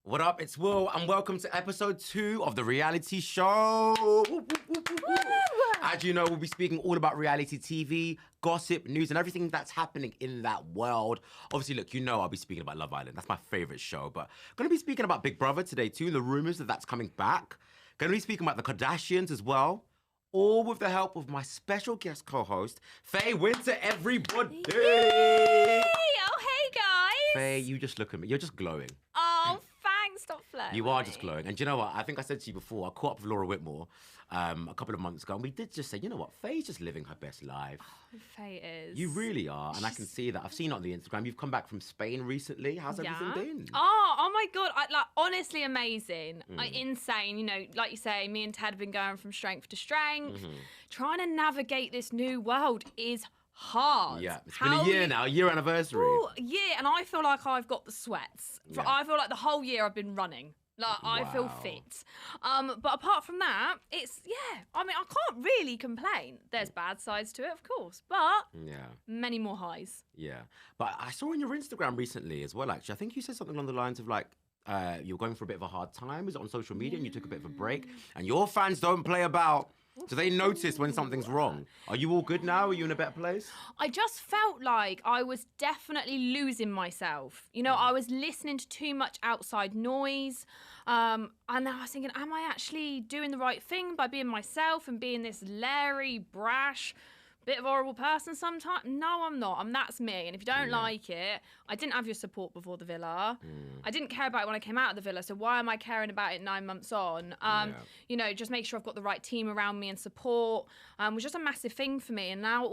What up? It's Will, and welcome to episode 2 of the reality show. As you know, we'll be speaking all about reality TV, gossip, news, and everything that's happening in that world. Obviously, look, you know I'll be speaking about Love Island. That's my favorite show. But I'm going to be speaking about Big Brother today too, and the rumors that that's coming back. Going to be speaking about the Kardashians as well. All with the help of my special guest co-host, Faye Winter, everybody. Yay! Oh, hey, guys. Faye, you just look at me. You're just glowing. Oh, thanks. Stop flirting. You are just glowing. And do you know what? I think I said to you before, I caught up with Laura Whitmore a couple of months ago, and we did just say, you know what? Faye's just living her best life. Oh, Faye is. You really are, and I can see that. I've seen it on the Instagram. You've come back from Spain recently. How's everything been? Oh my God. Honestly amazing. Insane. You know, like you say, me and Ted have been going from strength to strength. Trying to navigate this new world is hard. Yeah, it's been a year now, a year anniversary. Ooh, yeah, and I feel like I've got the sweats. I feel like the whole year I've been running. Like, I feel fit. But apart from that, it's, I mean, I can't really complain. There's bad sides to it, of course, but many more highs. Yeah. But I saw on your Instagram recently as well, actually, I think you said something along the lines of like, you were going for a bit of a hard time. Was it on social media and you took a bit of a break? And your fans don't play about. Do they notice when something's wrong? Are you all good now? Are you in a better place? I just felt like I was definitely losing myself. You know, I was listening to too much outside noise. And I was thinking, am I actually doing the right thing by being myself and being this leery, brash, bit of a horrible person sometimes? No, I'm not. That's me. And if you don't like it, I didn't have your support before the villa. I didn't care about it when I came out of the villa. So why am I caring about it 9 months on? You know, just make sure I've got the right team around me and support was just a massive thing for me. And now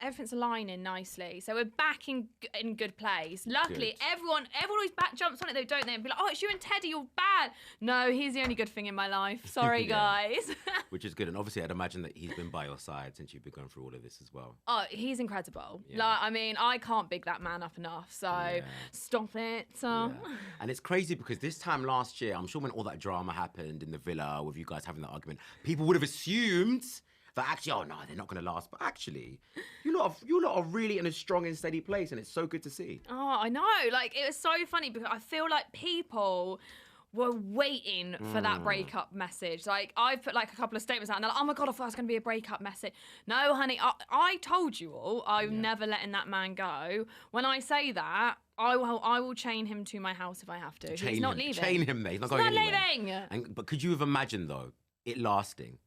everything's aligning nicely. So we're back in good place. Luckily, everyone always back jumps on it though, don't they? And be like, oh, it's you and Teddy, you're bad. No, he's the only good thing in my life. Sorry, guys. Which is good. And obviously, I'd imagine that he's been by your side since you've been going through all of this as well. Oh, he's incredible. Like, I mean, I can't big that man up enough. So stop it. And it's crazy because this time last year, I'm sure when all that drama happened in the villa with you guys having that argument, people would have assumed that actually, oh no, they're not going to last. But actually, you lot are really in a strong and steady place, and it's so good to see. Oh, I know. Like, it was so funny because I feel like people were waiting for that breakup message. Like, I put like a couple of statements out, and they're like, oh my God, I thought it was going to be a breakup message. No, honey, I told you all, I'm never letting that man go. When I say that, I will chain him to my house if I have to. He's not leaving. Chain him there. He's not going anywhere. But could you have imagined, though, it lasting?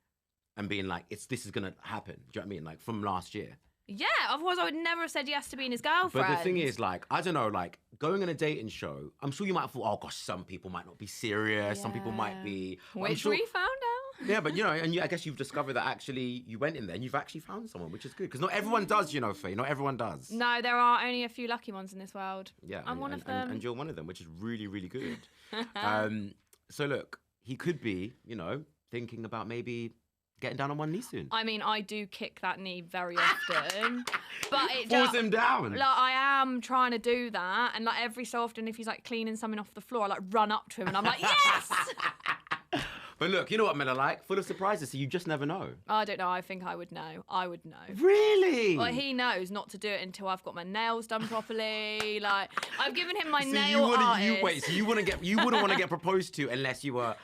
And being like, this is going to happen. Do you know what I mean? Like, from last year. Yeah, otherwise I would never have said yes to being his girlfriend. But the thing is, like, I don't know, like, going on a dating show, I'm sure you might have thought, oh gosh, some people might not be serious, some people might be. Which we found out. Yeah, but, you know, and I guess you've discovered that actually you went in there and you've actually found someone, which is good. Because not everyone does, you know, Faye. Not everyone does. No, there are only a few lucky ones in this world. Yeah. I'm one of them. And you're one of them, which is really, really good. So, look, he could be, you know, thinking about maybe getting down on one knee soon. I mean, I do kick that knee very often, but it force him down. Like, I am trying to do that, and like every so often, if he's like cleaning something off the floor, I like run up to him and I'm like, yes. But look, you know what men are like? Full of surprises, so you just never know. I don't know. I think I would know. I would know. Really? Well, he knows not to do it until I've got my nails done properly. Like, I've given him my nail artist. So you wouldn't want to get proposed to unless you were.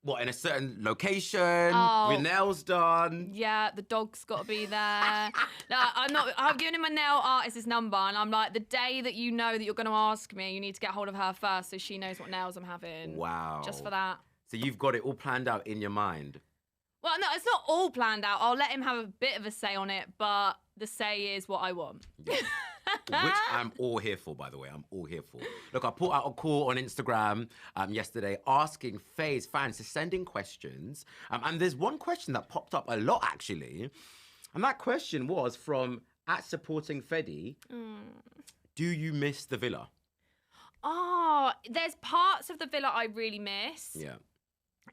What, in a certain location, with nails done? Yeah, the dog's got to be there. I've given him my nail artist's number, and I'm like, the day that you know that you're going to ask me, you need to get hold of her first so she knows what nails I'm having. Wow. Just for that. So you've got it all planned out in your mind? Well, no, it's not all planned out. I'll let him have a bit of a say on it, but the say is what I want. Yeah. Which I'm all here for, by the way. I'm all here for. Look, I put out a call on Instagram yesterday asking Faye's fans to send in questions. And there's one question that popped up a lot, actually. And that question was from @supportingfeddy. Do you miss the villa? Oh, there's parts of the villa I really miss. Yeah.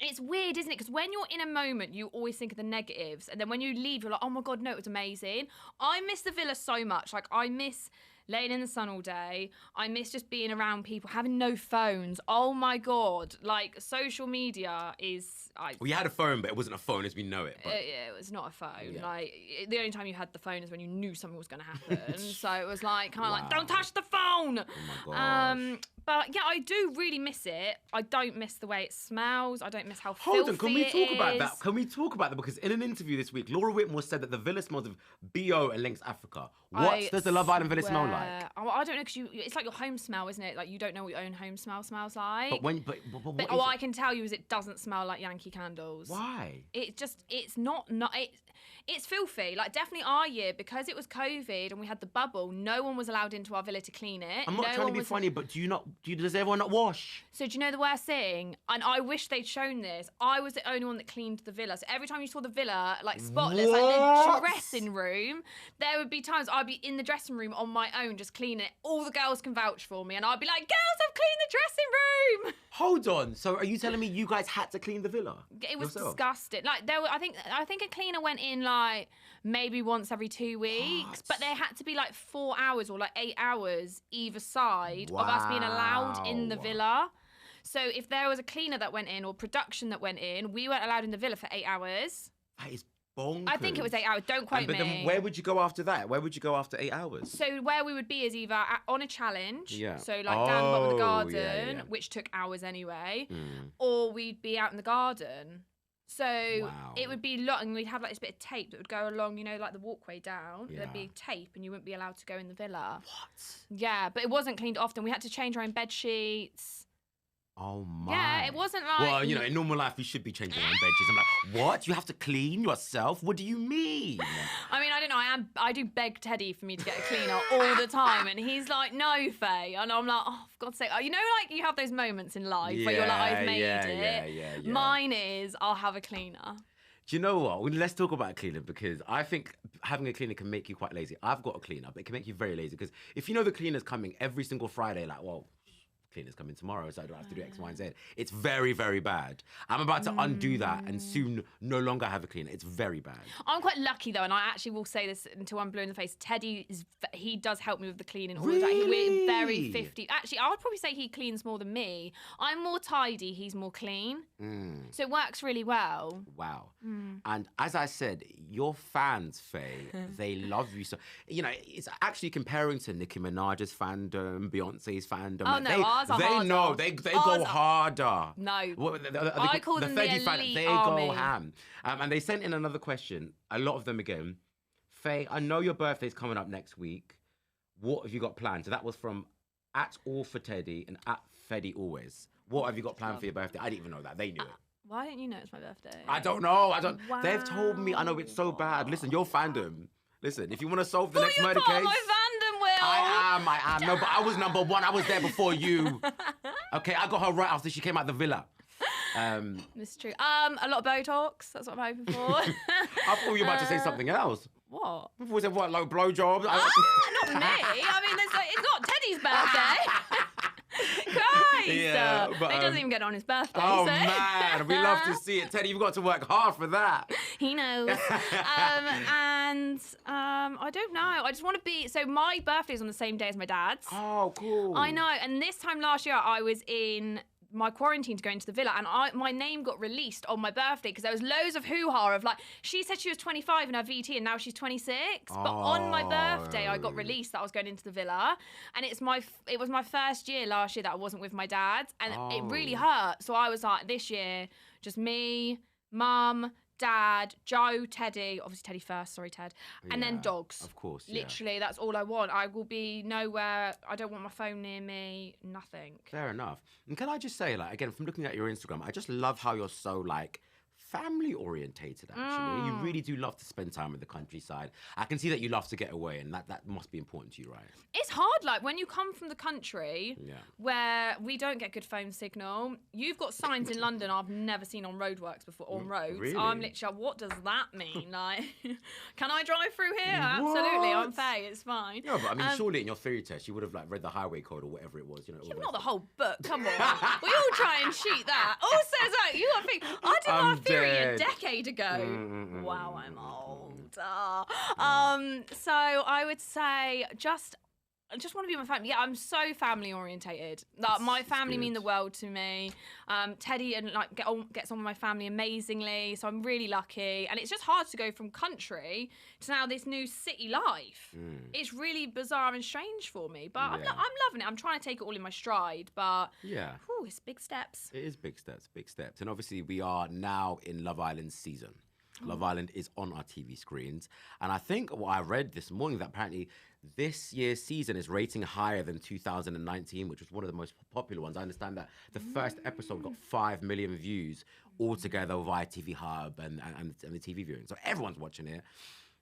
It's weird, isn't it? Because when you're in a moment, you always think of the negatives. And then when you leave, you're like, oh my God, no, it was amazing. I miss the villa so much. Like, I miss laying in the sun all day. I miss just being around people, having no phones. Oh my God. Like, social media is... Well, you had a phone, but it wasn't a phone as we know it. But... yeah, it was not a phone. Yeah. Like, the only time you had the phone is when you knew something was going to happen. So it was like, kind of like, don't touch the phone. Oh my gosh. But yeah, I do really miss it. I don't miss the way it smells. I don't miss how Hold filthy on, can we talk it about is. that? Can we talk about that? Because in an interview this week, Laura Whitmore said that the villa smells of BO and Lynx Africa. What does the Love Island villa smell like? Oh, I don't know, because it's like your home smell, isn't it? Like, you don't know what your own home smell smells like. But what is all it? I can tell you is it doesn't smell like Yankee candles. Why? It's not it's filthy. Like, definitely our year, because it was COVID and we had the bubble, no one was allowed into our villa to clean it. I'm not trying to be funny, but does everyone not wash? So do you know the worst thing? And I wish they'd shown this. I was the only one that cleaned the villa. So every time you saw the villa, like, spotless, like the dressing room, there would be times I'd be in the dressing room on my own just cleaning it. All the girls can vouch for me. And I'd be like, girls, I've cleaned the dressing room. Hold on. So are you telling me you guys had to clean the villa? It was yourself? disgusting. Like, I think a cleaner went in like maybe once every 2 weeks, What? but there had to be like 4 hours or like 8 hours either side of us being allowed in the Wow. villa. So if there was a cleaner that went in or production that went in, we weren't allowed in the villa for 8 hours. That is bonkers. I think it was 8 hours. Don't quote But me. then where would you go after that? Where would you go after 8 hours? So where we would be is either on a challenge, Yeah. so like down the bottom of the Oh, garden, yeah. which took hours anyway, Mm. or we'd be out in the garden. So Wow. it would be long, and we'd have like this bit of tape that would go along, like the walkway down. Yeah. There'd be tape, and you wouldn't be allowed to go in the villa. What? Yeah, but it wasn't cleaned often. We had to change our own bed sheets. Oh my. Yeah, it wasn't like. Well, in normal life, we should be changing our own bed sheets. I'm like, what? You have to clean yourself? What do you mean? I mean, I don't know. I do beg Teddy for me to get a cleaner all the time, and he's like, "No, Faye," and I'm like, "Oh, for God's sake!" Like, you have those moments in life where you're like, "I've made it." Yeah. Mine is, I'll have a cleaner. Do you know what? Well, let's talk about cleaning, because I think having a cleaner can make you quite lazy. I've got a cleaner, but it can make you very lazy, because if you know the cleaner's coming every single Friday, like, well, cleaner's coming tomorrow, so I don't have to do X, Y, and Z. It's very, very bad. I'm about to undo that and soon no longer have a cleaner. It's very bad. I'm quite lucky though, and I actually will say this until I'm blue in the face. Teddy he does help me with the cleaning all the time. We're very 50. Actually, I would probably say he cleans more than me. I'm more tidy, he's more clean. So it works really well. Wow. And as I said, your fans, Faye, they love you. So, it's actually comparing to Nicki Minaj's fandom, Beyonce's fandom. Oh, no, ours are they harder. know. They go harder. No. Well, I call them the elite They army. go ham. And they sent in another question, a lot of them again. Faye, I know your birthday's coming up next week. What have you got planned? So that was from @allforteddy and @FeddyAlways. What have you got planned for your birthday? I didn't even know that. They knew it. Why didn't you know it's my birthday? I don't know. They've told me. I know it's so bad. Wow. Listen, your fandom. Listen, if you want to solve the next You're murder part case, of my fandom, Will. I am. No, but I was number one. I was there before you. Okay, I got her right after she came out the villa. It's true. A lot of Botox. That's what I'm hoping for. I thought you were about to say something else. What? I thought you said what, like blowjobs? Not me. I mean, it's not Teddy's birthday. Christ. Yeah, but, he doesn't even get on his birthday. Oh so. man, we love to see it, Teddy. You've got to work hard for that. He knows. I don't know. I just want to be. So my birthday is on the same day as my dad's. Oh, cool. I know. And this time last year, I was in my quarantine to go into the villa, and my name got released on my birthday because there was loads of hoo-ha of like, she said she was 25 in her VT and now she's 26. But on my birthday, I got released that I was going into the villa, and it was my first year last year that I wasn't with my dad, and it really hurt. So I was like, this year, just me, mum, Dad, Joe, Teddy, obviously Teddy first, sorry Ted, and then dogs. Of course, Literally, that's all I want. I will be nowhere, I don't want my phone near me, nothing. Fair enough. And can I just say, like, again, from looking at your Instagram, I just love how you're so, like, family orientated, actually. You really do love to spend time in the countryside. I can see that you love to get away, and that must be important to you, right? It's hard, like, when you come from the country where we don't get good phone signal. You've got signs in London I've never seen on roadworks before, on roads. Really? I'm literally, what does that mean? Like, can I drive through here? Absolutely, I'm Faye, it's fine. Yeah, but I mean, surely in your theory test, you would have, like, read the highway code or whatever it was, you know. Yeah, not the whole book, come on. We all try and cheat that. Also, it's like, you got to think, I did my theory a decade ago. Wow, I'm old. So I would say just I just want to be with my family. Yeah, I'm so family orientated. Like, my family mean the world to me. Teddy and like gets on with my family amazingly, so I'm really lucky. And it's just hard to go from country to now this new city life. It's really bizarre and strange for me, but I'm loving it. I'm trying to take it all in my stride, but whew, it's big steps. It is big steps, big steps. And obviously we are now in Love Island season. Love Island is on our TV screens. And I think what I read this morning that apparently this year's season is rating higher than 2019, which was one of the most popular ones. I understand that the first episode got 5 million views altogether via TV Hub and the TV viewing. So everyone's watching it.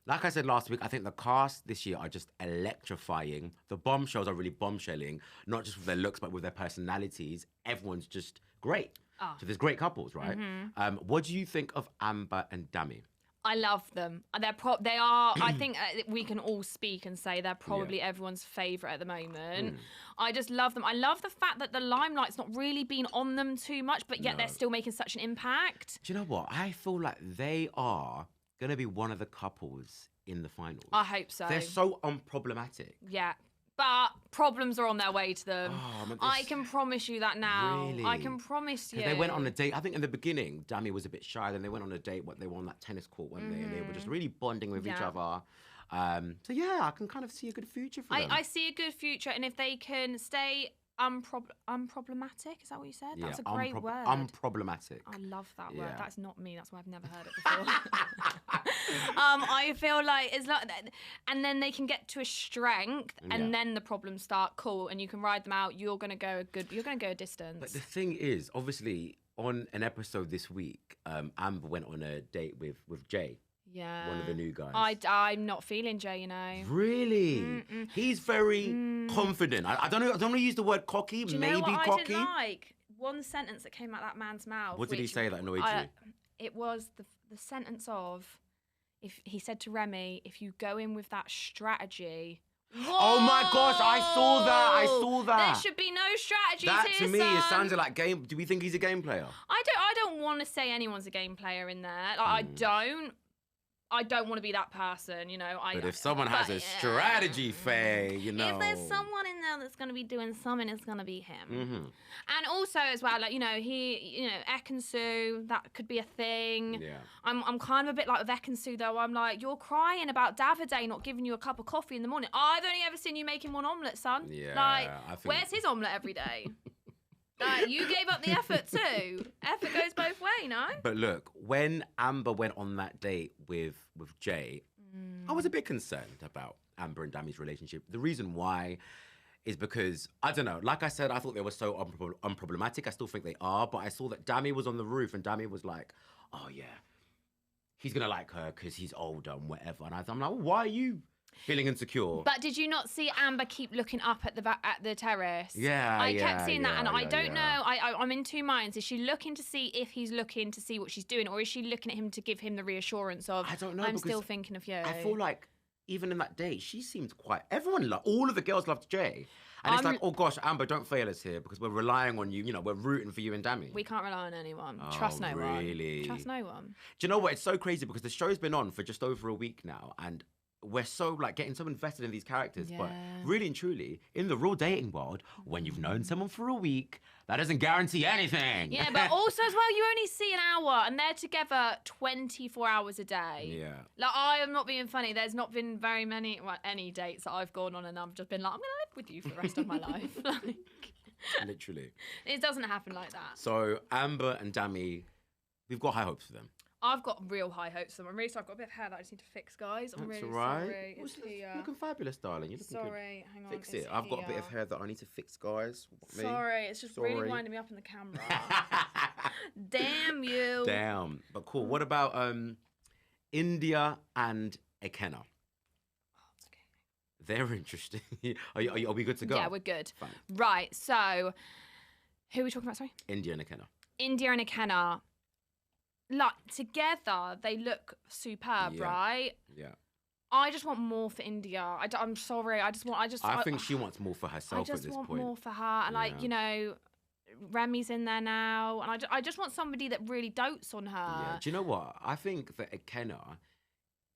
Like I said last week, I think the cast this year are just electrifying. The bombshells are really bombshelling, not just with their looks, but with their personalities. Everyone's just great. So there's great couples, right? What do you think of Amber and Dami? I love them. They are. I think we can all speak and say they're probably everyone's favourite at the moment. I just love them. I love the fact that the limelight's not really been on them too much, but yet they're still making such an impact. Do you know what? I feel like they are going to be one of the couples in the finals. I hope so. They're so unproblematic. Yeah. But problems are on their way to them. I can promise you that now. Really? I can promise you. They went on a date. I think in the beginning, Dami was a bit shy. Then they went on a date. They were on that tennis court one day, and they were just really bonding with each other. So yeah, I can kind of see a good future for them. I see a good future, and if they can stay unproblematic, is that what you said? Yeah, that's a great word. Unproblematic. I love that word. That's not me. That's why I've never heard it before. I feel like it's like that, and then they can get to a strength, and then the problems start. Cool, and you can ride them out. You're gonna go a distance. But the thing is, obviously, on an episode this week, Amber went on a date with Jay. Yeah. One of the new guys. I'm not feeling Jay, you know. Really? He's very confident. I don't know. I don't want to use the word cocky. Do you maybe know what cocky. I didn't like? One sentence that came out that man's mouth. What did he say that annoyed you? It was the sentence of, if he said to Remy, if you go in with that strategy. Whoa! Oh my gosh, I saw that. There should be no strategy That here, to me, son. it sounded like game. Do we think he's a game player? I don't want to say anyone's a game player in there. Like, I don't want to be that person, you know. But if someone has a strategy, Faye, you know. If there's someone in there that's going to be doing something, it's going to be him. And also as well, like, you know, ekin-su, that could be a thing. Yeah. I'm kind of a bit like with ekin-su though. I'm like, you're crying about Davide not giving you a cup of coffee in the morning. I've only ever seen you making one omelette, son. Yeah. Like, where's his omelette every day? You gave up the effort too. Effort goes both ways, no? But look, when Amber went on that date with Jay, I was a bit concerned about Amber and Dami's relationship. The reason why is because, I don't know, like I said, I thought they were so unproblematic. I still think they are, but I saw that Dami was on the roof and Dami was like, oh yeah, he's going to like her because he's older and whatever. And I'm like, why are you feeling insecure? But did you not see Amber keep looking up at the terrace? Yeah, I kept seeing that, and I don't know. I'm in two minds. Is she looking to see if he's looking to see what she's doing, or is she looking at him to give him the reassurance of, I don't know, I'm still thinking of you? I feel like even in that date, she seemed quite. All of the girls loved Jay. And it's like, oh gosh, Amber, don't fail us here because we're relying on you. You know, we're rooting for you and Dami. We can't rely on anyone. Trust no one. Really? Trust no one. Do you know what? It's so crazy because the show's been on for just over a week now, and we're so like getting so invested in these characters. But really and truly, in the real dating world, when you've known someone for a week, that doesn't guarantee anything. Yeah, but also as well, you only see an hour and they're together 24 hours a day. Yeah. Like, I am not being funny. There's not been very many, any dates that I've gone on and I've just been like, I'm going to live with you for the rest of my life. Like, literally. It doesn't happen like that. So Amber and Dami, we've got high hopes for them. I've got real high hopes for them. I'm really sorry. I've got a bit of hair that I just need to fix, guys. I'm really sorry. It's looking fabulous, darling. You're looking sorry, good. hang on. Fix it. I've got a bit of hair that I need to fix, guys. Sorry, it's just really winding me up in the camera. Damn you. Damn. But cool. What about India and Ekenna? They're interesting. Are we good to go? Yeah, we're good. Fine. Right, so who are we talking about, sorry? India and Ekenna. India and Ekenna. Like, together, they look superb, right? Yeah. I just want more for India. I'm sorry. I think she wants more for herself at this point. I just want more for her. And, like, you know, Remy's in there now. And I just want somebody that really dotes on her. Yeah. Do you know what? I think that Ekenna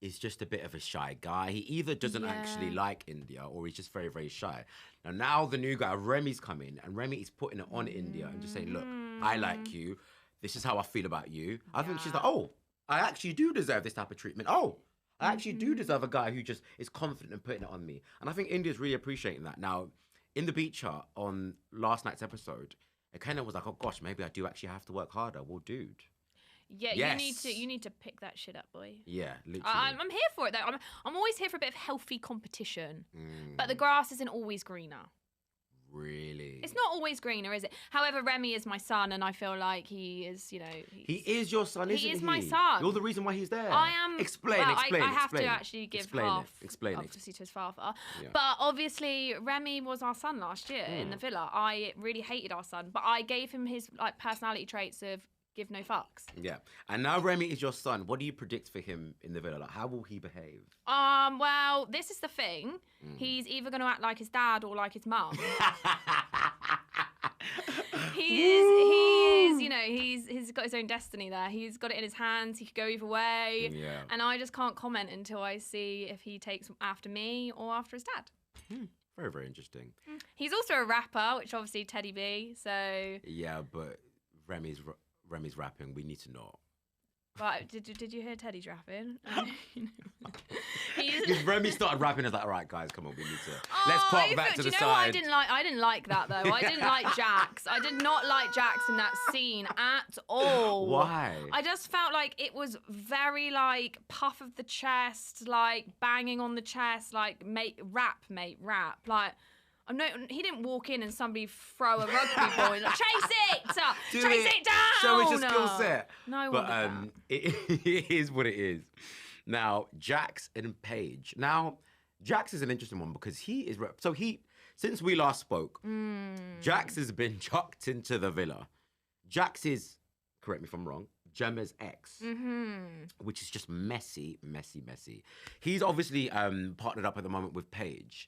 is just a bit of a shy guy. He either doesn't actually like India or he's just very, very shy. Now the new guy, Remy's coming, and Remy is putting it on India and just saying, look, I like you. This is how I feel about you. I think she's like, oh, I actually do deserve this type of treatment. Oh, I actually do deserve a guy who just is confident in putting it on me. And I think India's really appreciating that. Now, in the beat chart on last night's episode, it kind of was like, oh gosh, maybe I do actually have to work harder. Well, dude. Yeah, Yes. you need to pick that shit up, boy. Yeah, literally. I'm here for it though. I'm always here for a bit of healthy competition. But the grass isn't always greener. Really? It's not always greener, is it? However, Remy is my son, and I feel like he is, you know... He is your son, isn't he? He is my son. You're the reason why he's there. I am... Explain. I have to actually give half, Explain obviously, to his father. Yeah. But obviously, Remy was our son last year in the villa. I really hated our son, but I gave him his like personality traits of give no fucks. Yeah. And now Remy is your son. What do you predict for him in the villa? Like, how will he behave? Well, this is the thing. He's either going to act like his dad or like his mum. He is, you know, he's got his own destiny there. He's got it in his hands. He could go either way. Yeah. And I just can't comment until I see if he takes after me or after his dad. Very, very interesting. He's also a rapper, which obviously Teddy B, so... Yeah, but Remy's rapping. We need to know. But did you hear Teddy's rapping? Because Remy started rapping, I was like, all right, guys, come on, we need to... Let's park back to the side. I didn't like that, though. I didn't like Jax. I did not like Jax in that scene at all. Why? I just felt like it was very, like, puff of the chest, like, banging on the chest, like, mate, rap. Like... he didn't walk in and somebody throw a rugby ball and like, chase it down. Show us your skill set. No, but it is what it is. Now, Jax and Paige. Now, Jax is an interesting one because since we last spoke, Jax has been chucked into the villa. Jax is, correct me if I'm wrong, Gemma's ex, which is just messy. He's obviously partnered up at the moment with Paige.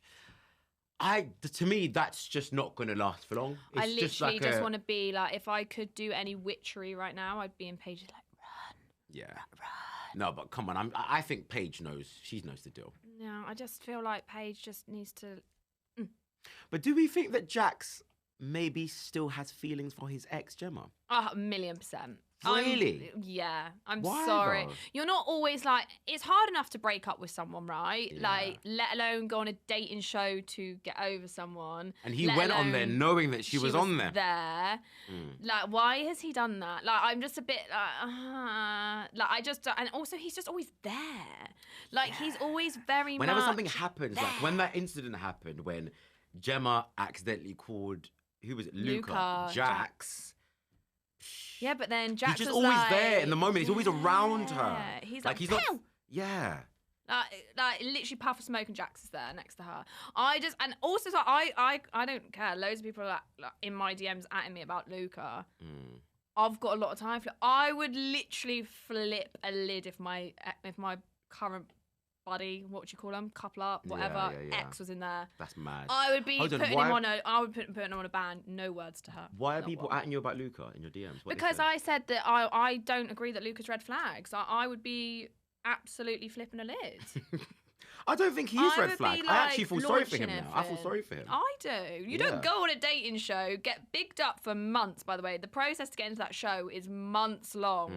To me, that's just not going to last for long. It's I literally just want to be like, if I could do any witchery right now, I'd be in Paige's like, run. Yeah. Run. No, but come on. I think Paige knows. She knows the deal. No, I just feel like Paige just needs to... But do we think that Jax maybe still has feelings for his ex, Gemma? 1,000,000%. Really? I'm Why, sorry. though? You're not always like, it's hard enough to break up with someone, right? Yeah. Like, let alone go on a dating show to get over someone. And he went on there knowing that she was on there. Like, why has he done that? Like, I'm just a bit and also he's just always there. Like, he's always very Whenever much something happens, there. like when that incident happened, when Gemma accidentally called, who was it? Luca, Jax. Yeah, but then Jax He's just was always like, there in the moment. He's always around her. He's like he's Pew! not. Yeah. Like literally puff of smoke and Jax is there next to her. And also so I don't care. Loads of people are like in my DMs atting me about Luca. I've got a lot of time for it. I would literally flip a lid if my current buddy, what would you call him, couple up, whatever, ex was in there. That's mad. I would be putting him on a ban. No words to her. Why are people atting you about Luca in your DMs? Because I said that I don't agree that Luca's red flags. I would be absolutely flipping a lid. I don't think he's red flag. I actually feel sorry for him now. I feel everything. sorry for him. I do. You don't go on a dating show, get bigged up for months, by the way. The process to get into that show is months long.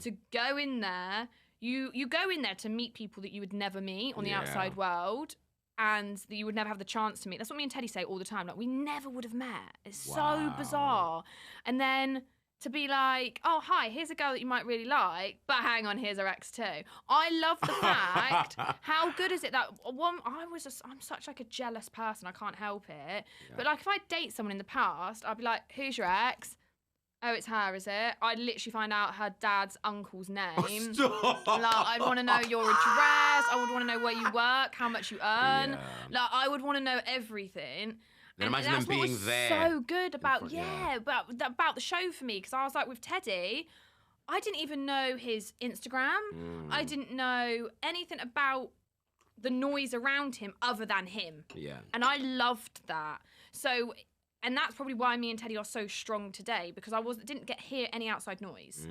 To go in there, you go in there to meet people that you would never meet on the outside world and that you would never have the chance to meet. That's what me and Teddy say all the time. Like, we never would have met. It's so bizarre. And then to be like, oh, hi, here's a girl that you might really like, but hang on, here's her ex too. I love the fact, how good is it that I'm such like a jealous person, I can't help it. Yeah. But like if I date someone in the past, I'd be like, who's your ex? Oh, it's her, is it? I'd literally find out her dad's uncle's name. Stop. Like, I'd want to know your address. I would want to know where you work, how much you earn. Like, I would want to know everything. And imagine them being there. So good about about the show for me, because I was like with Teddy, I didn't even know his Instagram. I didn't know anything about the noise around him other than him. Yeah. And I loved that. So And that's probably why me and Teddy are so strong today, because I didn't hear any outside noise.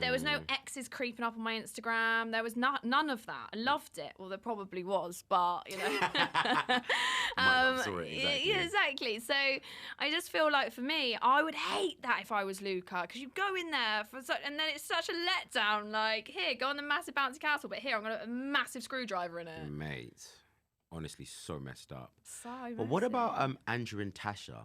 There was no exes creeping up on my Instagram. There was none of that. I loved it. Well, there probably was, but you know. Exactly. Yeah, exactly. So I just feel like for me, I would hate that if I was Luca, because you go in there and then it's such a letdown. Like, here, go on the massive bouncy castle, but here I'm gonna put a massive screwdriver in it. Mate. Honestly, so messed up. So But what about Andrew and Tasha?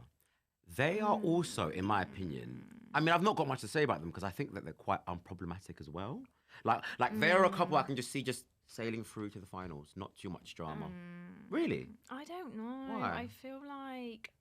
They are also, in my opinion, I mean, I've not got much to say about them because I think that they're quite unproblematic as well. Like they're a couple I can just see just sailing through to the finals, not too much drama. Really? I don't know. Why? I feel like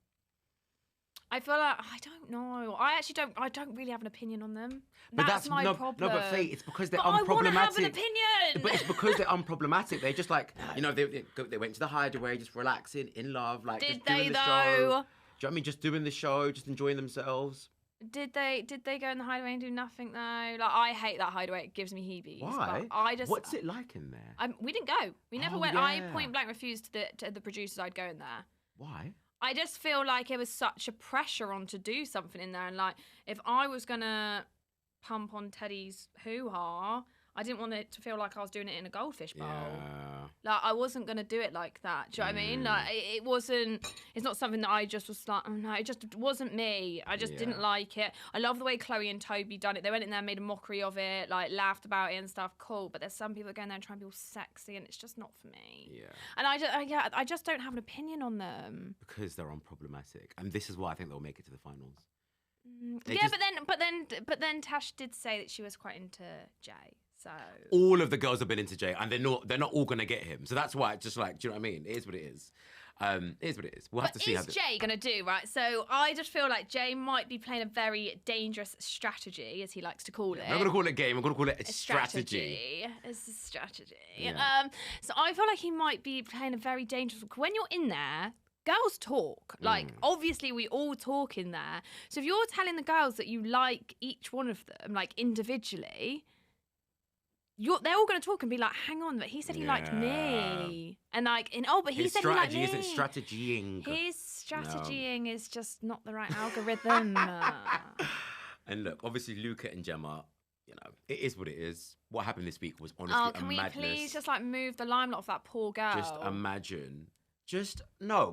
I don't know. I don't really have an opinion on them. But that's my problem. No, but Faye, it's because they're but unproblematic. I want to have an opinion. But it's because they're unproblematic. They're just like, you know, they went to the hideaway, just relaxing, in love, like Did just doing they the show. though? Do you know what I mean? Just doing the show, just enjoying themselves. Did they go in the hideaway and do nothing though? Like, I hate that hideaway. It gives me heebies. Why? But What's it like in there? We didn't go. We never went. Yeah. I point blank refused to the producers I'd go in there. Why? I just feel like it was such a pressure on to do something in there. And like, if I was going to pump on Teddy's hoo-ha, I didn't want it to feel like I was doing it in a goldfish bowl. Yeah. Like, I wasn't going to do it like that. Do you know what I mean? Like, it wasn't, it's not something that I just was like, oh no, it just wasn't me. I just didn't like it. I love the way Chloe and Toby done it. They went in there, made a mockery of it, like, laughed about it and stuff. Cool. But there's some people that go in there and try and be all sexy, and it's just not for me. Yeah. And I just don't have an opinion on them. Because they're unproblematic. And this is why I think they'll make it to the finals. Yeah, but then Tash did say that she was quite into Jay. So all of the girls have been into Jay, and they're not all gonna get him. So that's why it's just like, do you know what I mean? It is what it is. It is what it is. We'll have to see how. What is Jay gonna do, right? So I just feel like Jay might be playing a very dangerous strategy, as he likes to call it. I'm not gonna call it a game. I'm gonna call it a strategy. It's a strategy. Yeah. So I feel like he might be playing a very dangerous. When you're in there, girls talk. Like, obviously, we all talk in there. So if you're telling the girls that you like each one of them, like individually, they're all going to talk and be like, hang on, but he said he liked me. And like, but he said he liked me. His strategy isn't strategying. His strategying is just not the right algorithm. And look, obviously, Luca and Gemma, you know, it is what it is. What happened this week was honestly a can we madness. please just like move the limelight off that poor girl? Just imagine.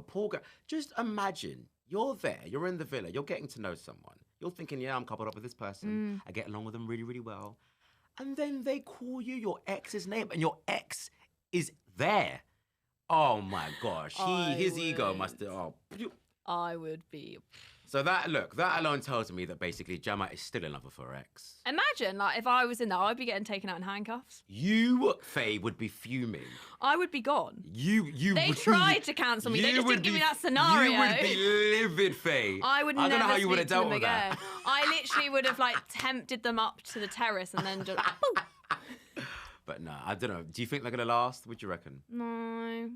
Poor girl. Just imagine you're there, you're in the villa, you're getting to know someone. You're thinking, yeah, I'm coupled up with this person. I get along with them really, really well. And then they call you your ex's name, and your ex is there. Oh my gosh, his ego must have. Oh. I would be. So that alone tells me that basically Gemma is still in love with her ex. Imagine, like, if I was in there, I'd be getting taken out in handcuffs. You, Faye, would be fuming. I would be gone. They would, tried to cancel me. They just didn't give me that scenario. You would be livid, Faye. I would I don't know how you would have speak to dealt them with that. again. I literally would have like tempted them up to the terrace and then just. Boom. But no, I don't know. Do you think they're gonna last? What do you reckon? No,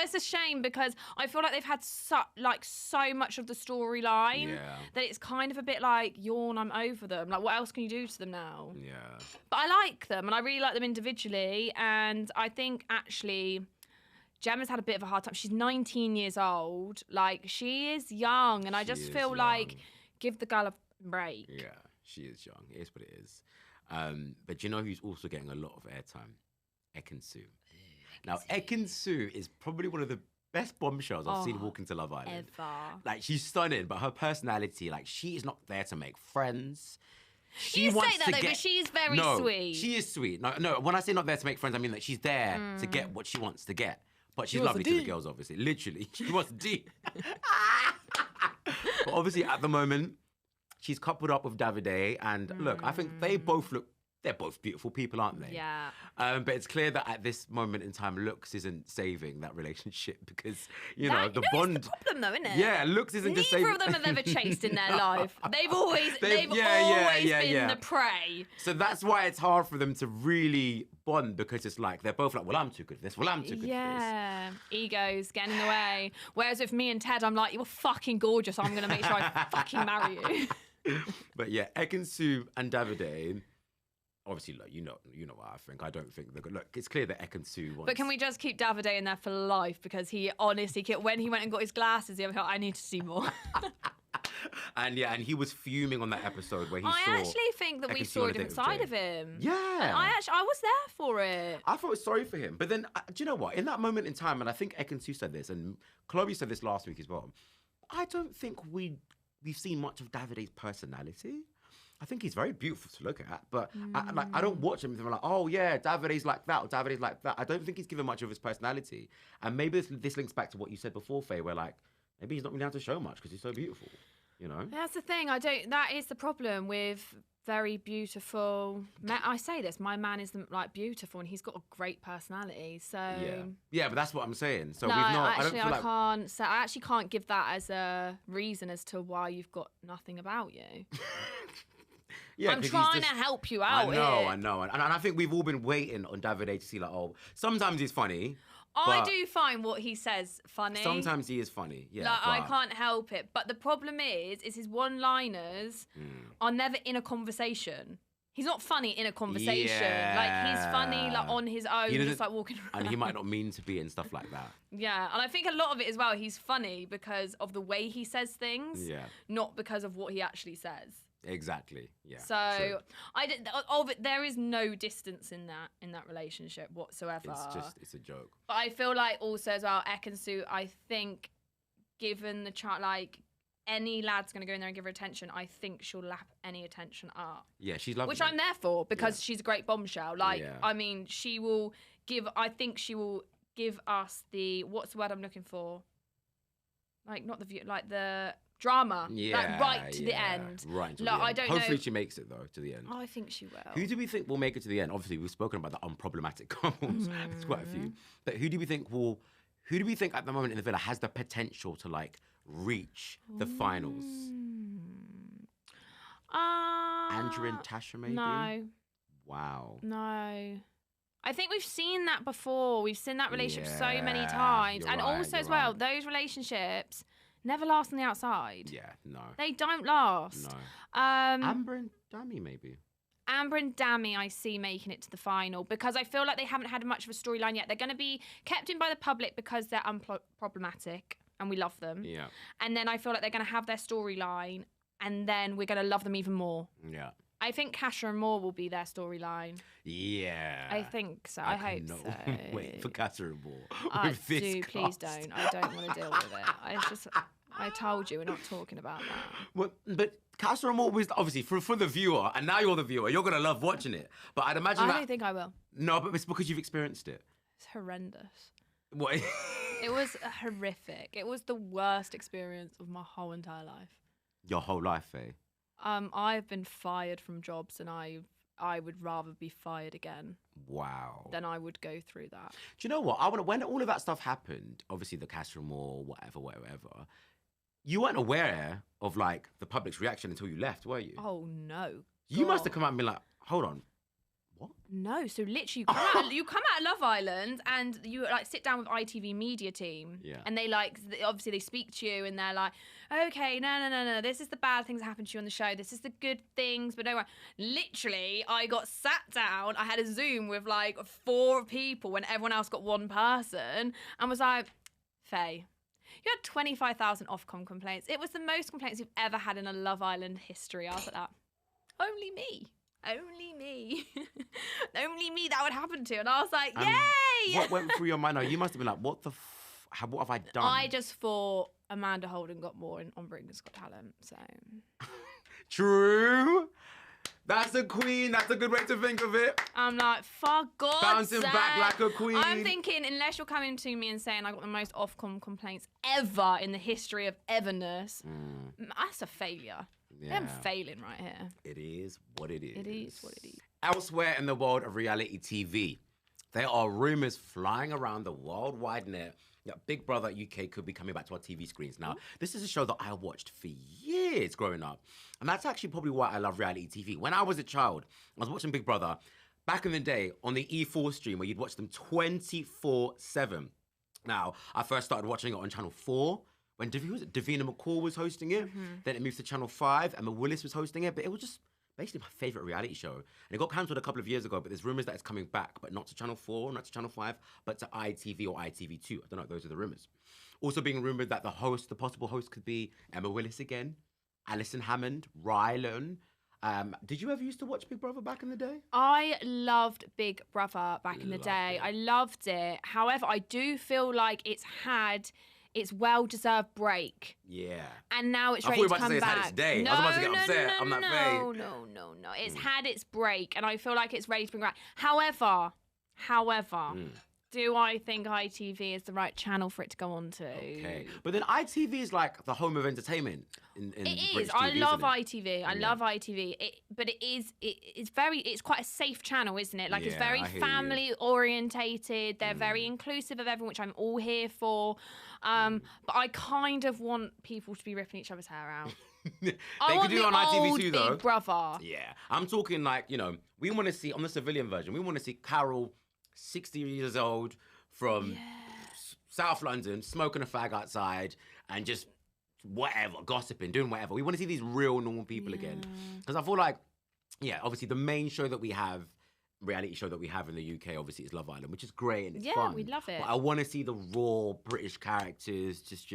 it's a shame because I feel like they've had so much of the storyline that it's kind of a bit like, yawn, I'm over them. Like, what else can you do to them now? Yeah. But I like them, and I really like them individually, and I think actually Gemma's had a bit of a hard time. She's 19 years old. Like, she is young, and I just feel like give the girl a break. Yeah, she is young. It is what it is. But do you know who's also getting a lot of airtime? Ekin-su. Now, Ekin-su is probably one of the best bombshells I've seen walk into Love Island. Ever. Like, she's stunning, but her personality, like, she is not there to make friends. You say that, though, but she's very sweet. She is sweet. No, when I say not there to make friends, I mean that she's there to get what she wants to get. But she's lovely to the girls, obviously. Literally, she wants D. But obviously, at the moment, she's coupled up with Davide, and look, I think they're both beautiful people, aren't they? Yeah. But it's clear that at this moment in time, looks isn't saving that relationship because, you know, the bond. It's the problem, though, isn't it? Yeah, looks isn't just saving. Neither of them have ever chased in their life. They've always been the prey. So that's why it's hard for them to really bond, because it's like they're both like, well, I'm too good for this. Well, I'm too good for this. Yeah, egos getting in the way. Whereas with me and Ted, I'm like, you're fucking gorgeous. I'm going to make sure I fucking marry you. But yeah, Ekin-su and Davide, obviously, look, you know what I think. I don't think look. It's clear that ekin-su wants. But can we just keep Davide in there for life? Because he honestly, when he went and got his glasses, he was like, I need to see more. And he was fuming on that episode where he saw. I actually think that we ekin-su saw on a a date different with side Jay. of him. Yeah. And I was there for it. I felt sorry for him. But then, do you know what? In that moment in time, and I think ekin-su said this, and Chloe said this last week as well, I don't think we've seen much of Davide's personality. I think he's very beautiful to look at, but I don't watch him and I'm like, oh yeah, Davide's like that, or Davide's like that. I don't think he's given much of his personality. And maybe this links back to what you said before, Faye, where like, maybe he's not really able to show much because he's so beautiful, you know? That's the thing. That is the problem with very beautiful. I say this, my man is like beautiful, and he's got a great personality. So yeah, but that's what I'm saying. So no, we've not. actually, I don't feel I actually can't give that as a reason as to why you've got nothing about you. Yeah, I'm trying to help you out. I know, and I think we've all been waiting on Davide to see like, oh, sometimes he's funny. I do find what he says funny. Sometimes he is funny, yeah. Like, I can't help it. But the problem is his one-liners are never in a conversation. He's not funny in a conversation. Yeah. Like, he's funny like on his own, just like walking around. And he might not mean to be and stuff like that. Yeah, and I think a lot of it as well, he's funny because of the way he says things, not because of what he actually says. Exactly. Yeah. So there is no distance in that relationship whatsoever. It's a joke. But I feel like also as well, ekin-su, I think, given the chart, like any lad's gonna go in there and give her attention, I think she'll lap any attention up. Yeah, she's lovely. Which I'm there for because she's a great bombshell. Like, I mean, she will give. I think she will give us the what's the word I'm looking for? Like not the view, like the drama, like right to the end. Right to like, the end. I don't Hopefully know. she makes it though to the end. I think she will. Who do we think will make it to the end? Obviously, we've spoken about the unproblematic couples. There's quite a few. But who do we think at the moment in the villa has the potential to like reach the finals? Andrew and Tasha, maybe? No. Wow. No. I think we've seen that before. We've seen that relationship so many times. And also as well, those relationships never last on the outside. Yeah, no. They don't last. No. Amber and Dami, maybe. Amber and Dami, I see making it to the final because I feel like they haven't had much of a storyline yet. They're going to be kept in by the public because they're unproblematic and we love them. Yeah. And then I feel like they're going to have their storyline and then we're going to love them even more. Yeah. I think Kasha and Moore will be their storyline. Yeah. I think so. I hope so. Wait for Kasha and Moore. Please don't. I don't want to deal with it. I told you we're not talking about that. Well, but Kasha and Moore was obviously for the viewer, and now you're the viewer. You're gonna love watching it. But I'd imagine I don't think I will. No, but it's because you've experienced it. It's horrendous. What? It was horrific. It was the worst experience of my whole entire life. Your whole life, eh? I've been fired from jobs, and I would rather be fired again. Wow. Than I would go through that. Do you know what? When all of that stuff happened, obviously the Kasha and Moore, whatever. You weren't aware of like the public's reaction until you left, were you? Oh no. You must have come out and been like, hold on, what? No, so literally you come out of Love Island and you like sit down with ITV media team. Yeah. And they like obviously they speak to you and they're like, okay, no. This is the bad things that happened to you on the show. This is the good things, but don't worry. Literally, I got sat down. I had a Zoom with like 4 people when everyone else got 1 person and was like, Faye, you had 25,000 Ofcom complaints. It was the most complaints you've ever had in a Love Island history. I was like that. Only me. Only me. Only me that would happen to. And I was like, yay! What went through your mind? No, you must have been like, what have I done? I just thought Amanda Holden got more on Britain's Got Talent, so. True. That's a queen. That's a good way to think of it. I'm like, for God's Bouncing sake. back like a queen. I'm thinking, unless you're coming to me and saying I got the most Ofcom complaints ever in the history of everness, that's a failure. Yeah. I'm failing right here. It is what it is. It is what it is. Elsewhere in the world of reality TV, there are rumours flying around the worldwide net that Big Brother UK could be coming back to our TV screens. Now, this is a show that I watched for years growing up. And that's actually probably why I love reality TV. When I was a child, I was watching Big Brother back in the day on the E4 stream where you'd watch them 24/7. Now, I first started watching it on Channel 4 when Davina McCall was hosting it. Then it moved to Channel 5, Emma Willis was hosting it. But it was just basically my favorite reality show. And it got cancelled a couple of years ago, but there's rumors that it's coming back, but not to Channel 4, not to Channel 5, but to ITV or ITV2. I don't know, those are the rumors. Also being rumored that the possible host could be Emma Willis again, Alison Hammond, Rylan. Did you ever used to watch Big Brother back in the day? I loved Big Brother back in the day. I loved it. However, I do feel like it's had its well-deserved break. Yeah. And now it's I ready thought you to were about come to say back. it's had its day. No, I was about to get upset. No, I'm not no, Faye. no. It's had its break, and I feel like it's ready to bring back. However, do I think ITV is the right channel for it to go on to? Okay. But then ITV is like the home of entertainment. In It is. British I TV, love isn't it? ITV. I love ITV. But it's quite a safe channel, isn't it? Like it's Yeah, very I hear you. family orientated. They're very inclusive of everyone, which I'm all here for. But I kind of want people to be ripping each other's hair out. They I could want do it the on old ITV2 though. Big Brother. Yeah. I'm talking like, we want to see, on the civilian version, we want to see Carol, 60 years old, from South London, smoking a fag outside and just whatever, gossiping, doing whatever. We want to see these real normal people again. Because I feel like, obviously the main show that we have, reality show that we have in the UK, obviously, is Love Island, which is great and it's fun. Yeah, we love it. But I want to see the raw British characters just,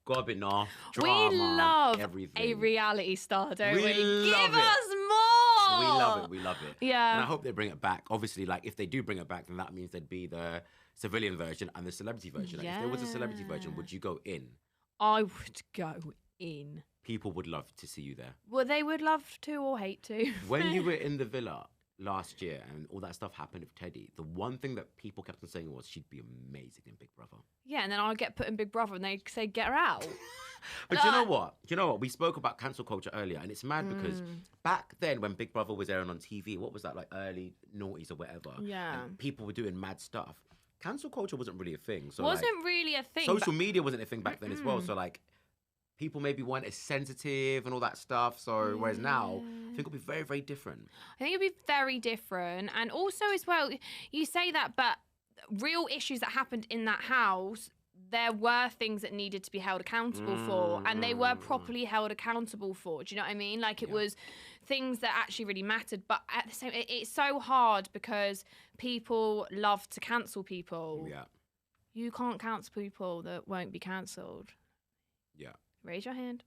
gobbing off, drama, We love everything. a reality star, don't we? We love Give it. us more! We love it. Yeah. And I hope they bring it back. Obviously, like, if they do bring it back, then that means there'd be the civilian version and the celebrity version. Like, if there was a celebrity version, would you go in? I would go in. People would love to see you there. Well, they would love to or hate to. When you were in the villa last year and all that stuff happened with Teddy, the one thing that people kept on saying was she'd be amazing in Big Brother. Yeah, and then I'll get put in Big Brother and they say, get her out. But you know what? We spoke about cancel culture earlier, and it's mad because back then when Big Brother was airing on TV, what was that, like early noughties or whatever? Yeah. And people were doing mad stuff. Cancel culture wasn't really a thing. So Wasn't really a thing. social media wasn't a thing back then as well. So like people maybe weren't as sensitive and all that stuff. So whereas now, I think it'll be very, very different. I think it'd be very different. And also as well, you say that, but real issues that happened in that house, there were things that needed to be held accountable for, and they were properly held accountable for. Do you know what I mean? Like it was things that actually really mattered. But at the same, it's so hard because people love to cancel people. Yeah. You can't cancel people that won't be cancelled. Yeah. Raise your hand.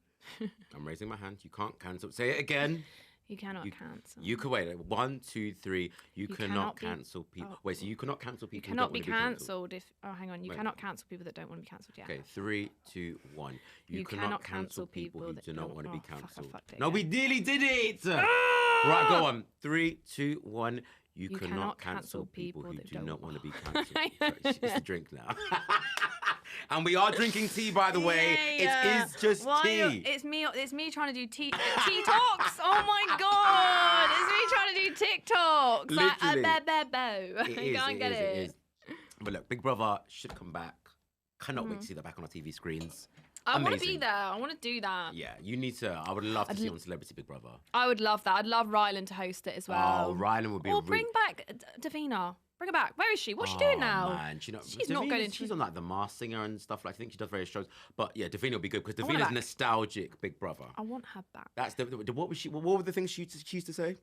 I'm raising my hand. You can't cancel. Say it again. You cannot cancel. You can wait. 1, 2, 3. You cannot cannot be- cancel people. oh. Wait, so you cannot cancel people cannot who be don't want to be cancelled. cancelled if. Oh, hang on. You Wait. cannot cancel people that don't want to be cancelled. Yeah. Okay, 3, 2, 1. You cannot cancel people who do not want to be fuck, I cancelled. fucked it No, we again. nearly did it. Ah! Right, go on. 3, 2, 1. You You cannot cannot cancel cancel people who people that do don't not want to be want- cancelled. It's a drink now. And we are drinking tea, by the way. Yeah. It is just Why tea. It's me trying to do tea talks. Oh my god! It's me trying to do TikToks. Literally. Like, It I is, can't get it. It is. But look, Big Brother should come back. Cannot wait to see that back on our TV screens. I want to Amazing. be there. I want to do that. Yeah, you need to. I would love to see you on Celebrity Big Brother. I would love that. I'd love Rylan to host it as well. Oh, Rylan would be Or a bring back Davina. Bring her back. Where is she? What's she doing now? Man, She's not going She's on like The Masked Singer and stuff. Like I think she does various shows. But yeah, Davina will be good because want her Davina's back. nostalgic Big Brother. I want her back. That's what was she? What were the things she used to say?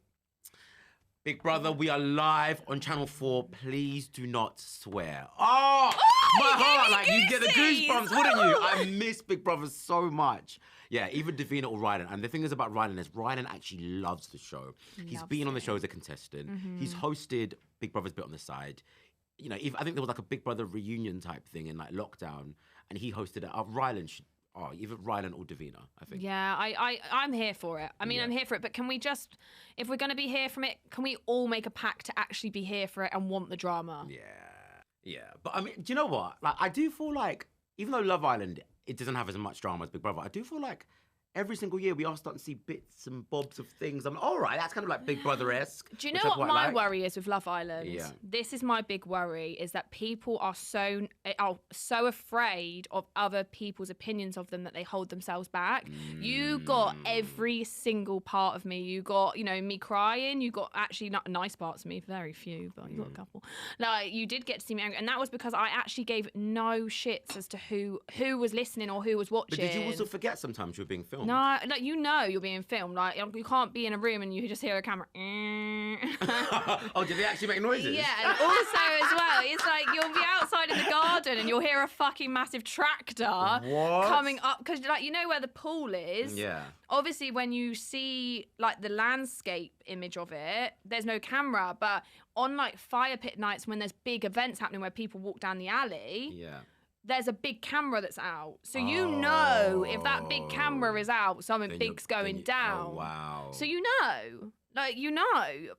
Big Brother, we are live on Channel 4. Please do not swear. Oh, my you gave heart! me Like you get the goosies. goosebumps, wouldn't you? I miss Big Brother so much. Yeah, either Davina or Rylan. And the thing is about Rylan is Rylan actually loves the show. He's Loves been on the it. show as a contestant. He's hosted Big Brother's bit on the side. I think there was like a Big Brother reunion type thing in like lockdown, and he hosted it. Rylan should. Oh, either Rylan or Davina, I think. Yeah, I'm here for it. I mean, Yeah. I'm here for it, but can we just, if we're going to be here from it, can we all make a pact to actually be here for it and want the drama? Yeah. But I mean, do you know what? Like, I do feel like, even though Love Island, it doesn't have as much drama as Big Brother, I do feel like every single year we are starting to see bits and bobs of things. I'm like, all right, that's kind of like Big Brother-esque. Do you which know I what quite my like. worry is with Love Island? Yeah. This is my big worry, is that people are so afraid of other people's opinions of them that they hold themselves back. You got every single part of me. You got, me crying. You got actually not nice parts of me, very few, but you got a couple. Like, you did get to see me angry. And that was because I actually gave no shits as to who was listening or who was watching. But did you also forget sometimes you were being filmed? filmed. No, like you're being filmed. Like you can't be in a room and you just hear a camera. Oh, did they actually make noises? Yeah, and also as well, it's like you'll be outside in the garden and you'll hear a fucking massive tractor coming up because like you know where the pool is. Yeah. Obviously, when you see like the landscape image of it, there's no camera, but on like fire pit nights when there's big events happening where people walk down the alley. Yeah. There's a big camera that's out. So you know if that big camera is out, something big's going down. Oh, wow. So you know. Like, you know.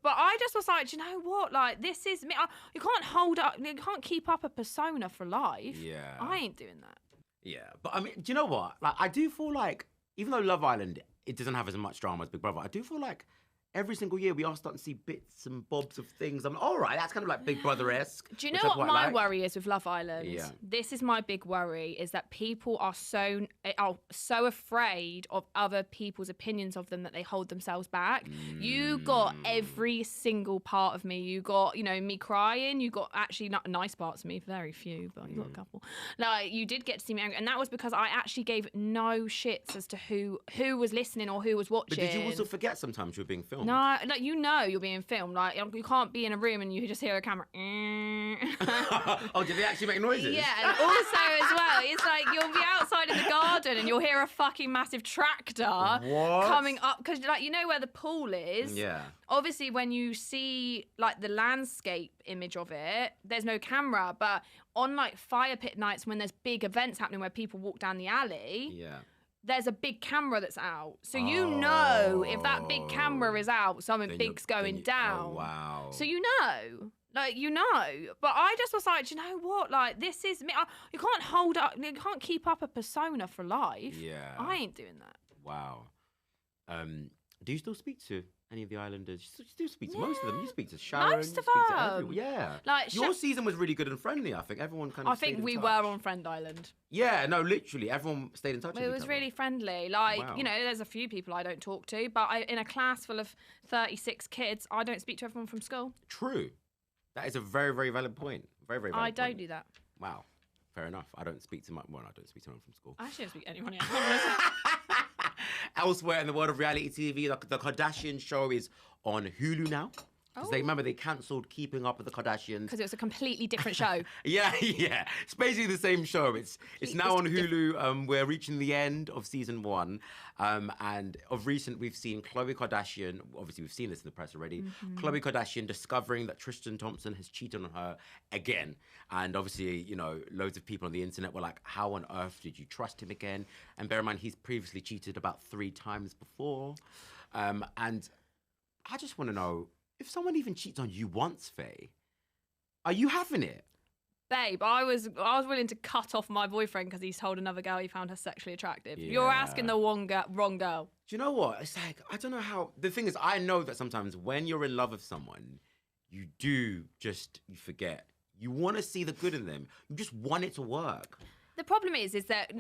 But I just was like, do you know what? Like, this is me. You can't hold up. You can't keep up a persona for life. Yeah. I ain't doing that. Yeah. But I mean, do you know what? Like, I do feel like, even though Love Island, it doesn't have as much drama as Big Brother, I do feel like every single year we are starting to see bits and bobs of things. I'm like, all right, that's kind of like Big Brother-esque. Do you know what my worry is with Love Island? Yeah. This is my big worry, is that people are so afraid of other people's opinions of them that they hold themselves back. You got every single part of me. You got, me crying. You got actually not nice parts of me, very few, but you got a couple. Like, you did get to see me angry. And that was because I actually gave no shits as to who was listening or who was watching. But did you also forget sometimes you were being filmed? No, like you're being filmed. Like you can't be in a room and you just hear a camera. Oh, did they actually make noises? Yeah, and also as well, it's like you'll be outside in the garden and you'll hear a fucking massive tractor coming up because like you know where the pool is. Yeah. Obviously, when you see like the landscape image of it, there's no camera, but on like fire pit nights when there's big events happening where people walk down the alley. Yeah. There's a big camera that's out. So you know if that big camera is out, something big's going down. Oh, wow. So you know. Like, you know. But I just was like, do you know what? Like, this is me. You can't hold up. You can't keep up a persona for life. Yeah. I ain't doing that. Wow. Do you still speak to any of the Islanders? You still speak to most of them. You speak to Sharon. Most you of speak to them. everyone. Yeah. Like, your season was really good and friendly, I think. Everyone kind of I think we were on Friend Island. Yeah, no, literally. Everyone stayed in touch with It each was other. really friendly. Like, Wow. there's a few people I don't talk to, but in a class full of 36 kids, I don't speak to everyone from school. True. That is a very, very valid point. Very, very valid I don't point. do that. Wow. Fair enough. I don't speak to I don't speak to anyone from school. I shouldn't speak to anyone else. Elsewhere in the world of reality TV, the Kardashians show is on Hulu now. Because they cancelled Keeping Up with the Kardashians. Because it was a completely different show. Yeah. It's basically the same show. It's now on Hulu. We're reaching the end of season 1. And of recent, we've seen Khloe Kardashian. Obviously, we've seen this in the press already. Mm-hmm. Khloe Kardashian discovering that Tristan Thompson has cheated on her again. And obviously, loads of people on the internet were like, how on earth did you trust him again? And bear in mind, he's previously cheated about 3 times before. And I just want to know, if someone even cheats on you once, Faye, are you having it? Babe, I was willing to cut off my boyfriend because he's told another girl he found her sexually attractive. Yeah. You're asking the wrong girl. Do you know what? It's like, I don't know how... The thing is, I know that sometimes when you're in love with someone, you forget. You want to see the good in them. You just want it to work. The problem is that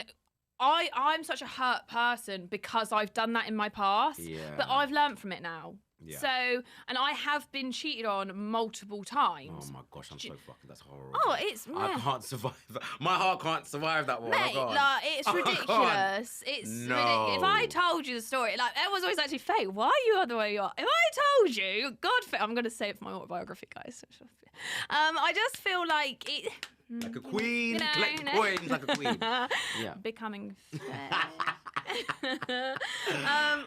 I'm such a hurt person because I've done that in my past. Yeah. But I've learned from it now. Yeah. So, and I have been cheated on multiple times. Oh my gosh, I'm so fucking... That's horrible. Oh, it's... I can't survive that. My heart can't survive that one. Mate, it's ridiculous. It's No. ridiculous. If I told you the story, like, everyone's always actually, Faye, why are you the way you are? If I told you, God, Faye, I'm going to say it for my autobiography, guys. I just feel like it... Like a queen, collect coins like a queen. Yeah. Becoming fair.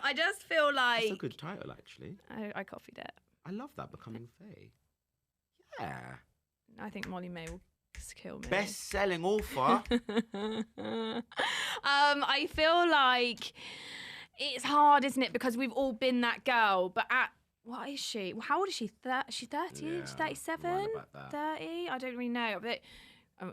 I just feel like... That's a good title, actually. I copied it. I love that, Becoming Faye. Yeah. I think Molly May will kill me. Best-selling author. I feel like it's hard, isn't it? Because we've all been that girl, but what is she? How old is she? She's 30? Yeah, She's 37? right about that. 30? I don't really know. But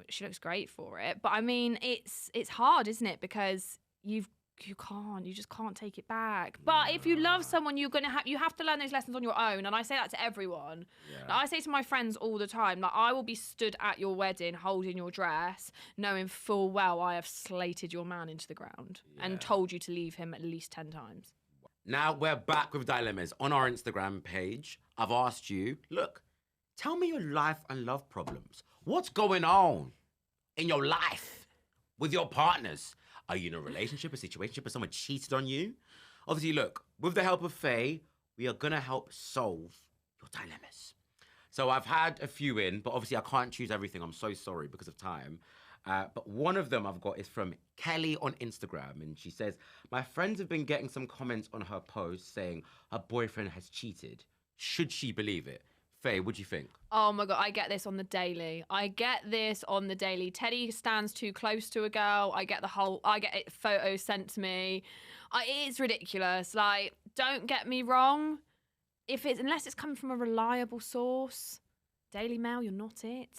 she looks great for it. But I mean, it's hard, isn't it? Because you just can't take it back. But if you love someone, you have to learn those lessons on your own. And I say that to everyone. Yeah. Like, I say to my friends all the time, like, I will be stood at your wedding holding your dress, knowing full well I have slated your man into the ground and told you to leave him at least 10 times. Now we're back with dilemmas. On our Instagram page, I've asked you, look, tell me your life and love problems. What's going on in your life with your partners? Are you in a relationship, a situationship, or someone cheated on you? Obviously, look, with the help of Faye, we are going to help solve your dilemmas. So I've had a few in, but obviously I can't choose everything. I'm so sorry because of time. But one of them I've got is from Kelly on Instagram. And she says, my friends have been getting some comments on her post saying her boyfriend has cheated. Should she believe it? Faye, what do you think? Oh my God, I get this on the daily. Teddy stands too close to a girl. I get photos sent to me. It is ridiculous. Like, don't get me wrong. Unless it's coming from a reliable source, Daily Mail, you're not it.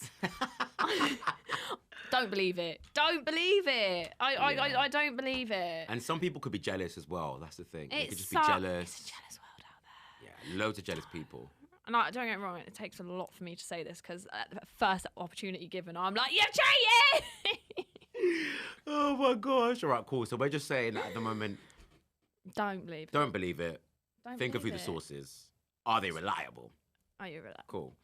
Don't believe it. Don't believe it. I don't believe it. And some people could be jealous as well. That's the thing. They could just be jealous. It's a jealous world out there. Yeah, loads of jealous people. And don't get me wrong, it takes a lot for me to say this because at the first opportunity given, I'm like, you've cheated! Oh my gosh. All right, cool. So we're just saying that at the moment. Don't believe it. Don't believe it. Think of who the source is. Are they reliable? Are you reliable? Cool.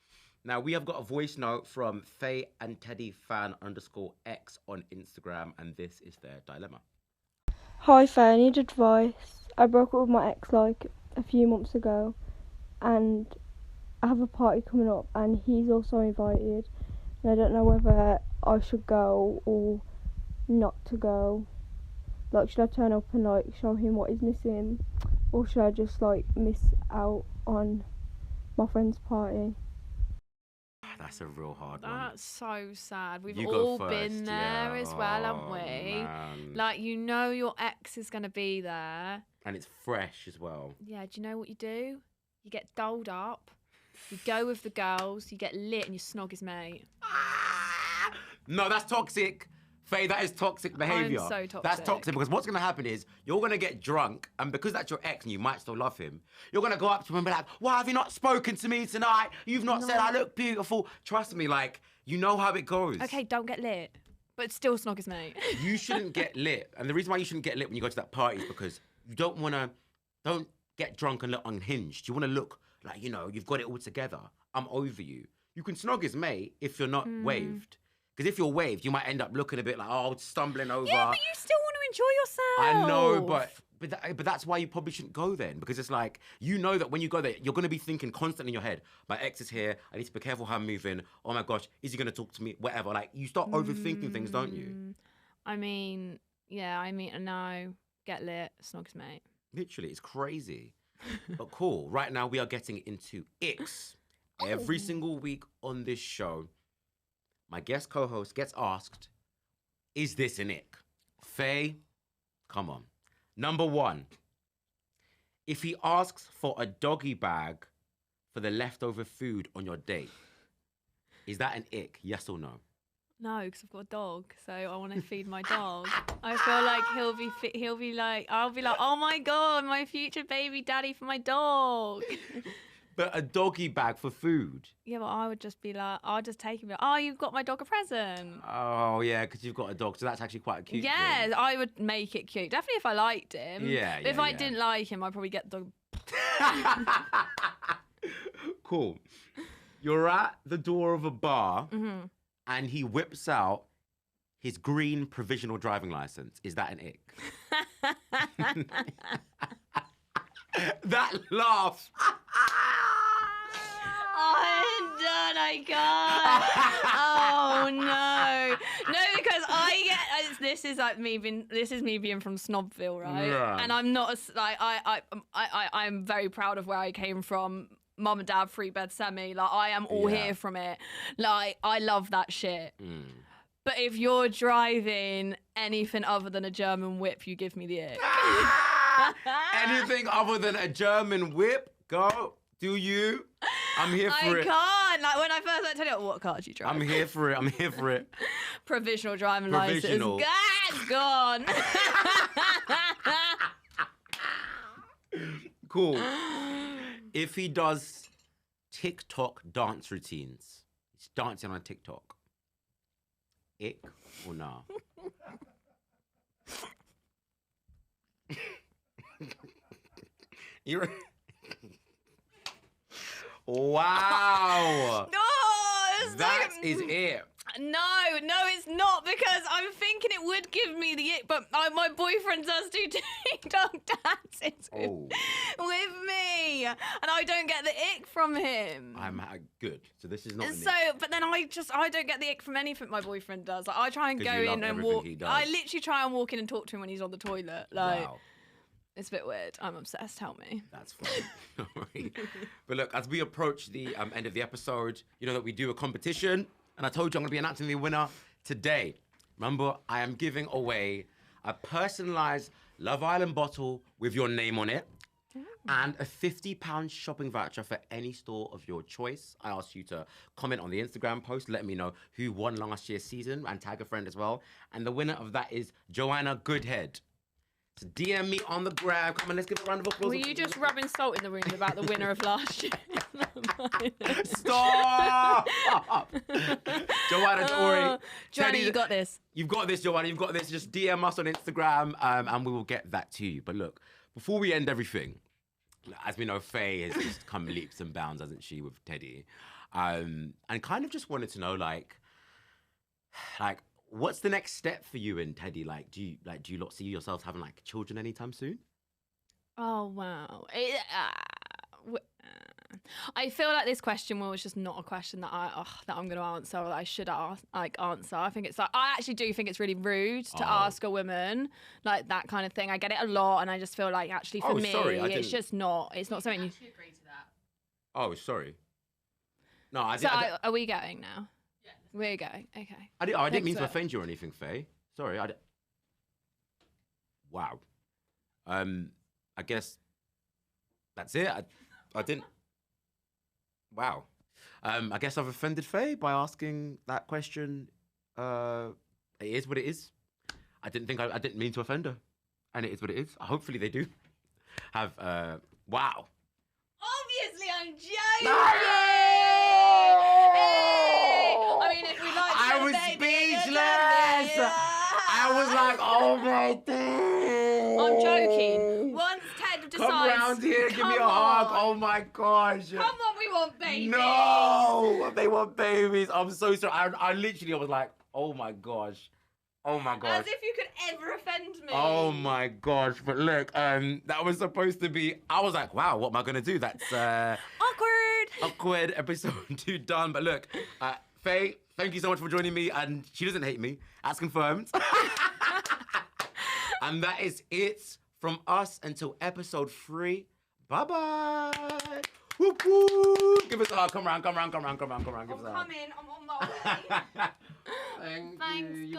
Now, we have got a voice note from Faye and Teddy fan_X on Instagram, and this is their dilemma. Hi Faye, I need advice. I broke up with my ex like a few months ago, and I have a party coming up, and he's also invited, and I don't know whether I should go or not to go. Like, should I turn up and like show him what he's missing, or should I just like miss out on my friend's party? That's a real hard one. That's so sad. We've You all go been first, there yeah. as well, haven't Oh, we? man. Like, your ex is going to be there. And it's fresh as well. Yeah, do you know what you do? You get dolled up, you go with the girls, you get lit, and you snog his mate. No, that's toxic. Faye, that is toxic behaviour. I'm so toxic. That's toxic because what's going to happen is you're going to get drunk, and because that's your ex and you might still love him, you're going to go up to him and be like, why have you not spoken to me tonight? You've not said I look beautiful. Trust me, like, you know how it goes. Okay, don't get lit, but still snog his mate. You shouldn't get lit. And the reason why you shouldn't get lit when you go to that party is because you don't get drunk and look unhinged. You want to look like, you've got it all together. I'm over you. You can snog his mate if you're not waved. Because if you're waved, you might end up looking a bit like, stumbling over. Yeah, but you still want to enjoy yourself. I know, but that's why you probably shouldn't go then. Because it's like, you know that when you go there, you're going to be thinking constantly in your head, my ex is here, I need to be careful how I'm moving. Oh my gosh, is he going to talk to me? Whatever. Like, you start overthinking things, don't you? No, get lit, snog his mate. Literally, it's crazy. But cool. Right now, we are getting into icks. Every single week on this show, my guest co-host gets asked, is this an ick? Faye, come on. Number one, if he asks for a doggy bag for the leftover food on your date, is that an ick? Yes or no? No, because I've got a dog, so I want to feed my dog. I feel like he'll be like, I'll be like, oh my God, my future baby daddy for my dog. But a doggy bag for food? Yeah, but I would just be like, I'll just take him. Oh, you've got my dog a present. Oh, yeah, because you've got a dog, so that's actually quite a cute Yeah, thing. I would make it cute. Definitely if I liked him. Yeah, But if I didn't like him, I'd probably get the... Cool. You're at the door of a bar, and he whips out his green provisional driving license. Is that an ick? That laugh. I'm done, I can't. Oh no, because I get this is me being from Snobville, right? Yeah. And I'm not I'm very proud of where I came from. Mum and dad, 3-bed semi. Like, I am all here from it. Like, I love that shit. But if you're driving anything other than a German whip, you give me the ick. Anything other than a German whip, go. Do you? I'm here for it. I can't. Like, when I first went to it, what car do you drive? I'm here for it. Provisional driving Provisional. license. It's gone. Cool. If he does TikTok dance routines, he's dancing on TikTok, ick or nah? You're... Wow. No, That is it. No, it's not, because I'm thinking it would give me the ick, but my boyfriend does do TikTok dances with me, and I don't get the ick from him. I'm good. So this is not. But then I don't get the ick from anything my boyfriend does. Like, I try and go in and walk. I literally try and walk in and talk to him when he's on the toilet. Like, wow. It's a bit weird. I'm obsessed. Help me. That's fine. But look, as we approach the end of the episode, you know that we do a competition. And I told you I'm going to be announcing the winner today. Remember, I am giving away a personalised Love Island bottle with your name on it and a £50 shopping voucher for any store of your choice. I asked you to comment on the Instagram post, let me know who won last year's season and tag a friend as well. And the winner of that is Joanna Goodhead. So DM me on the gram. Come on, let's give a round of applause. Were you just rubbing salt in the wound about the winner of last year? Stop! Joanna, don't worry. Joanna, you got this. You've got this, Joanna. You've got this. Just DM us on Instagram and we will get that to you. But look, before we end everything, as we know, Faye has just come leaps and bounds, hasn't she, with Teddy? And kind of just wanted to know, like, what's the next step for you and Teddy? Do you lot see yourselves having children anytime soon? Oh wow! I feel like this question was just not a question that I'm going to answer, or that I should answer. I think it's I actually do think it's really rude to ask a woman that kind of thing. I get it a lot, and I just feel like actually for me, it's just not. It's not something you agree to that. Oh, sorry. No, I didn't. So are we going now? We're going. Okay. I didn't mean to offend you or anything, Faye. Sorry. Wow. I guess that's it. I didn't. Wow. I guess I've offended Faye by asking that question. It is what it is. I didn't mean to offend her, and it is what it is. Hopefully they do have. Wow. Obviously, I'm joking. No! I was speechless. I was like, oh my God. I'm joking. Once Ted decides, come around here, give me a hug. Oh my gosh. Come on, we want babies. No, they want babies. I'm so sorry. I literally was like, oh my gosh. Oh my gosh. As if you could ever offend me. Oh my gosh. But look, that was supposed to be, I was like, wow, what am I going to do? That's awkward episode 2 done. But look, Faye, thank you so much for joining me. And she doesn't hate me. That's confirmed. And that is it from us until episode 3. Bye-bye. Whoop, whoop. Give us a hug. Come around. Give us a hug. I'm coming. I'm on my way. Thanks,